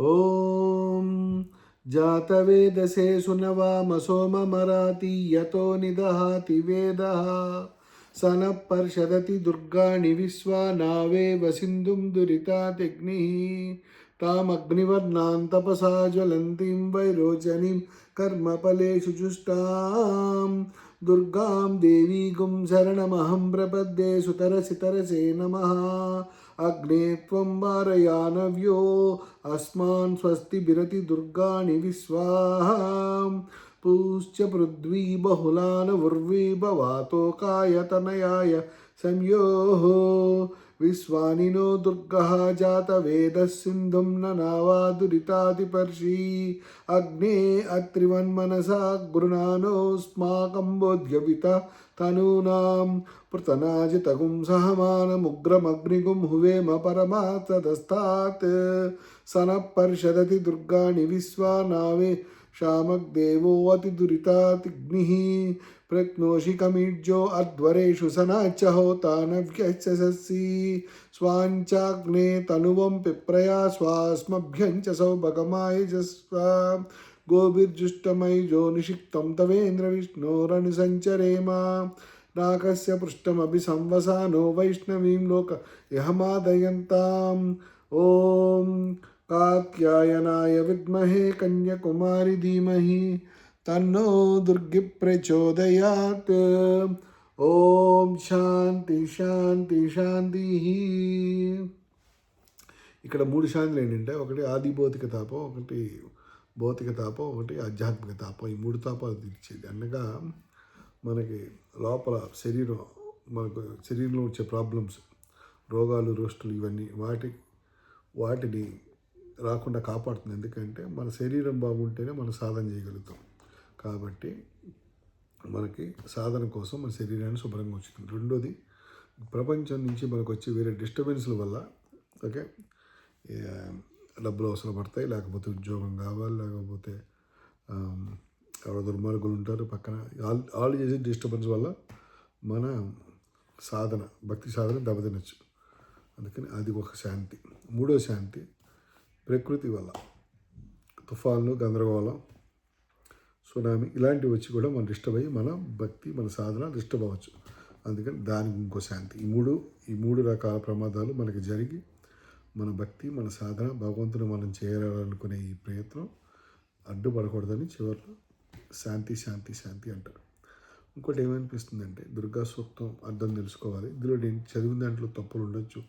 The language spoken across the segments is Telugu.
ॐ जातवेदसे सुनवाम सोममराति यतो निदहाति वेदः स नः पर्षदति दुर्गाणि विश्वा नावेव सिन्धुं दुरितात्यग्निः तामग्निवर्णां तपसा ज्वलन्तीं वैरोचनीं कर्मफलेषु जुष्टां दुर्गां देवीगुं शरणमहं प्रपद्ये सुतरसितरसे नमः अग्ने त्वं वारयानव्यो अस्मान् स्वस्ति बिरति दुर्गाणि विश्वाहां पूश्च पृथ्वी बहुलान उर्वी भवातो कायतनयाय संयोः विश्वानिनो दुर्गः जातवेदः सिन्धुं ननावा दुरितातिपर्षि अग्ने अत्रिवन्मनसा गृणानोऽस्माकं बोध्यपिता तनूनां पृतनाजितगुं सहमानमुग्रमग्निगुं हुवेम परमात्तदस्तात् स नः पर्षदति दुर्गाणि विश्वा नावे शामग्देवो अतिदुरितातिग्निः प्रज्ञोषि कमीड्यो अध्वरेषु सनाच्च होता नव्यश्च सस्सी स्वाञ्चाग्ने तनुवं पिप्रया स्वास्मभ्यं च सौभगमायजस्व गोभिर्जुष्टमैजो निषिक्तं तवेन्द्रविष्णोरनुसञ्चरेम नाकस्य पृष्ठमभिसंवसानो वैष्णवीं लोक यहमादयन्ताम् ॐ कात्यायनाय विद्महे कन्याकुमारी धीमहि तन्नो दुर्गे प्रचोदयात् ఓం శాంతి శాంతి శాంతి. ఇక్కడ మూడు శాంతులు ఏంటంటే, ఒకటి ఆది భౌతిక తాపం, ఒకటి భౌతిక తాపం, ఒకటి ఆధ్యాత్మిక తాపం. ఈ మూడు తాపాలు తీర్చేది అనగా మనకి లోపల మనకు శరీరంలో వచ్చే ప్రాబ్లమ్స్, రోగాలు రోస్టులు ఇవన్నీ వాటిని రాకుండా కాపాడుతుంది. ఎందుకంటే మన శరీరం బాగుంటేనే మనం సాధన చేయగలుగుతాం. కాబట్టి మనకి సాధన కోసం మన శరీరాన్ని శుభ్రంగా ఉంచుతుంది. రెండోది, ప్రపంచం నుంచి మనకు వచ్చే వేరే డిస్టర్బెన్స్ల వల్ల ఓకే డబ్బులు అవసరం పడతాయి, లేకపోతే ఉద్యోగం కావాలి, లేకపోతే ఎవరో దుర్మార్గులు ఉంటారు పక్కన, వాళ్ళు చేసే డిస్టర్బెన్స్ వల్ల మన సాధన, భక్తి సాధన దెబ్బతినచ్చు. అందుకని అది ఒక శాంతి. మూడో శాంతి, ప్రకృతి వల్ల తుఫాన్లు, గందరగోళం, సునామీ ఇలాంటివి వచ్చి కూడా మనం డిస్టర్బ్ అయ్యి మన భక్తి, మన సాధన డిస్టర్బ్ అవ్వచ్చు. అందుకని దానికి ఇంకో శాంతి. ఈ మూడు రకాల ప్రమాదాలు మనకి జరిగి మన భక్తి, మన సాధన, భగవంతుని మనం చేయాలనుకునే ఈ ప్రయత్నం అడ్డుపడకూడదని చివరిలో శాంతి శాంతి శాంతి అంటారు. ఇంకోటి ఏమనిపిస్తుందంటే, దుర్గా సూక్తం అర్థం తెలుసుకోవాలి. ఇందులో నేను చదివిన దాంట్లో తప్పులు ఉండొచ్చు,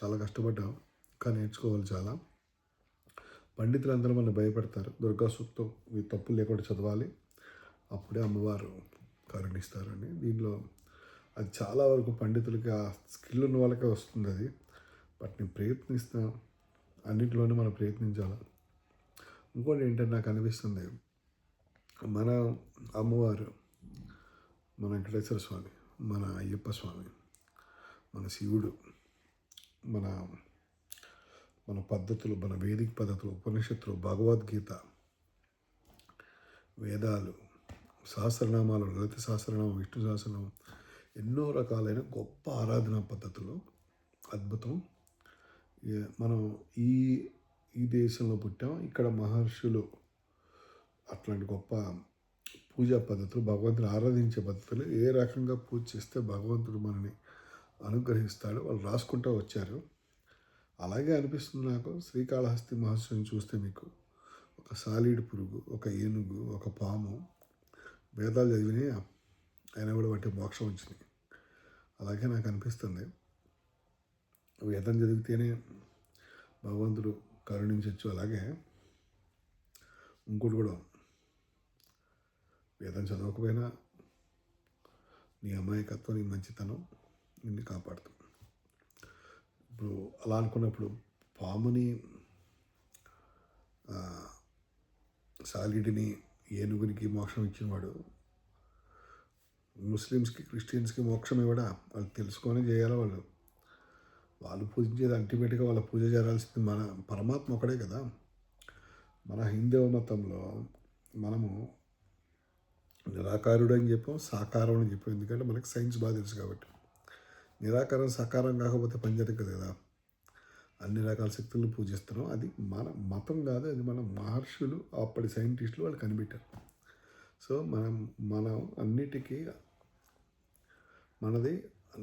చాలా కష్టపడ్డాం, కానీ నేర్చుకోవాలి చాలా. పండితులందరూ మనం భయపడతారు, దుర్గా సూక్తం ఈ తప్పులు లేకుండా చదవాలి, అప్పుడే అమ్మవారు కరుణిస్తారని. దీనిలో అది చాలా వరకు పండితులకి, ఆ స్కిల్ ఉన్న వాళ్ళకే వస్తుంది అది. బట్ నేను ప్రయత్నిస్తాను, అన్నింటిలోనే మనం ప్రయత్నించాలి. ఇంకోటి ఏంటంటే, నాకు అనిపిస్తుంది మన అమ్మవారు, మన వెంకటేశ్వర స్వామి, మన అయ్యప్ప స్వామి, మన శివుడు, మన పద్ధతులు, మన వేదిక పద్ధతులు, ఉపనిషత్తులు, భగవద్గీత, వేదాలు, సహస్రనామాలు, లలిత సహస్రనామం, విష్ణు సహస్రనామం, ఎన్నో రకాలైన గొప్ప ఆరాధనా పద్ధతులు అద్భుతం. మనం ఈ దేశంలో పుట్టాం, ఇక్కడ మహర్షులు అట్లాంటి గొప్ప పూజా పద్ధతులు, భగవంతుని ఆరాధించే పద్ధతులు, ఏ రకంగా పూజ చేస్తే భగవంతుడు మనని అనుగ్రహిస్తాడు వాళ్ళు రాసుకుంటూ వచ్చారు. అలాగే అనిపిస్తుంది నాకు. శ్రీకాళహస్తి మహర్షిని చూస్తే మీకు ఒక సాలీడు పురుగు, ఒక ఏనుగు, ఒక పాము, వేదాలు చదివినాయి, అయినా కూడా వాటి మోక్షం వచ్చినాయి. అలాగే నాకు అనిపిస్తుంది, వేదం చదివితేనే భగవంతుడు కరుణించవచ్చు. అలాగే ఇంకోటి కూడా, వేదం చదవకపోయినా నీ అమాయకత్వం, నీ మంచితనం నిన్ను కాపాడుతుంది. ఇప్పుడు అలా అనుకున్నప్పుడు పాముని, సాలిడిని, ఏనుగునికి మోక్షం ఇచ్చినవాడు ముస్లిమ్స్కి, క్రిస్టియన్స్కి మోక్షం ఇవ్వడా? వాళ్ళు తెలుసుకొని చేయాలి. వాళ్ళు పూజించేది అల్టిమేట్గా వాళ్ళ పూజ చేయాల్సింది మన పరమాత్మ ఒకడే కదా. మన హిందూ మతంలో మనము నిరాకారుడు అని చెప్పాం, సాకారం అని చెప్పాం. ఎందుకంటే మనకి సైన్స్ బాగా తెలుసు కాబట్టి. నిరాకారం సకారం కాకపోతే పని జరగదు కదా. అన్ని రకాల శక్తులను పూజిస్తున్నాం. అది మన మతం కాదు, అది మన మహర్షులు అప్పటి సైంటిస్టులు వాళ్ళు కనిపెట్టారు. సో మనం అన్నిటికీ మనది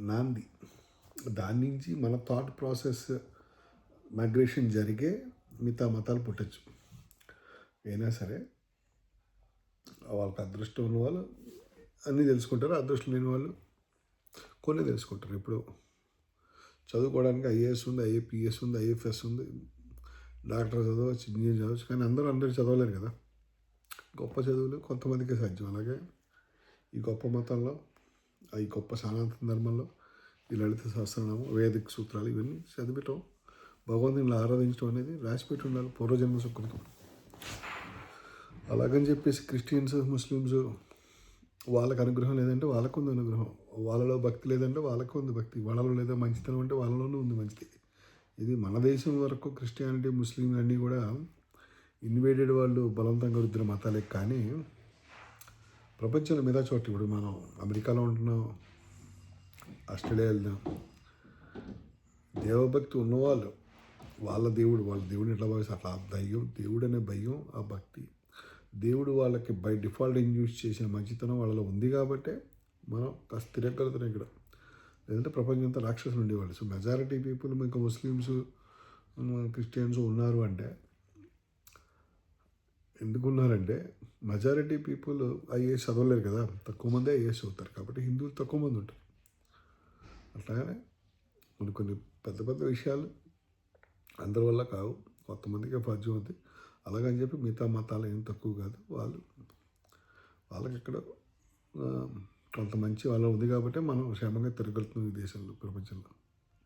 నాంది. దాని నుంచి మన థాట్ ప్రాసెస్ మైగ్రేషన్ జరిగే మిగతా మతాలు పుట్టచ్చు. అయినా సరే వాళ్ళకి అదృష్టం ఉన్న వాళ్ళు అన్నీ తెలుసుకుంటారు, అదృష్టం లేని వాళ్ళు కొన్ని తెలుసుకుంటారు. ఇప్పుడు చదువుకోవడానికి ఐఏఎస్ ఉంది, ఐఏపీఎస్ ఉంది, ఐఎఫ్ఎస్ ఉంది, డాక్టర్ చదవచ్చు, ఇంజనీర్ చదవచ్చు, కానీ అందరూ చదవలేరు కదా. గొప్ప చదువులు కొంతమందికే సాధ్యం. అలాగే ఈ గొప్ప మతంలో, ఈ గొప్ప సనాతన ధర్మంలో ఈ లలిత సహస్రనామం, వేదిక సూత్రాలు ఇవన్నీ చదివటం, భగవంతుని ఆరాధించడం అనేది రాసిపెట్టి ఉండాలి, పూర్వజన్మ సుకృతం. అలాగని చెప్పేసి క్రిస్టియన్స్, ముస్లిమ్స్ వాళ్ళకి అనుగ్రహం లేదంటే వాళ్ళకు ఉంది అనుగ్రహం, వాళ్ళలో భక్తి లేదంటే వాళ్ళకు ఉంది భక్తి, వాళ్ళలో లేదా మంచితనం అంటే వాళ్ళలోనూ ఉంది మంచిది. ఇది మన దేశం వరకు క్రిస్టియానిటీ, ముస్లిం అన్నీ కూడా ఇన్వేడెడ్ వాళ్ళు బలవంతంగా రుద్దిన మతాలే. కానీ ప్రపంచంలో మీద చోట ఇప్పుడు మనం అమెరికాలో ఉంటున్నాం, ఆస్ట్రేలియా వెళ్దాం, దేవభక్తి ఉన్నవాళ్ళు వాళ్ళ దేవుడిని ఎట్లా భావిస్తారు అట్లా దయ్యం, దేవుడు అనే భయం, ఆ భక్తి, దేవుడు వాళ్ళకి బై డిఫాల్ట్ ఇండ్యూస్ చేసిన మంచితనం వాళ్ళలో ఉంది కాబట్టే మనం కాస్త తిరగలుగుతున్నాం ఇక్కడ. లేదంటే ప్రపంచంతో రాక్షసులు ఉండేవాళ్ళు. సో మెజారిటీ పీపుల్ ఇంకా ముస్లిమ్స్, క్రిస్టియన్స్ ఉన్నారు అంటే ఎందుకున్నారంటే మెజారిటీ పీపుల్ ఐఏఎస్ చదవలేరు కదా, తక్కువ మంది ఐఏఎస్ అవుతారు, కాబట్టి హిందువులు తక్కువ మంది ఉంటారు. అట్లాగనే కొన్ని పెద్ద పెద్ద విషయాలు అందరి వల్ల కావు, కొంతమందికి సాధ్యం అవుతాయి. అలాగని చెప్పి మిగతా మతాలు ఏం తక్కువ కాదు. వాళ్ళకి ఇక్కడ కొంత మంచి వాళ్ళ ఉంది కాబట్టి మనం క్షేమంగా తిరగలుగుతున్నాం ఈ దేశంలో, ప్రపంచంలో.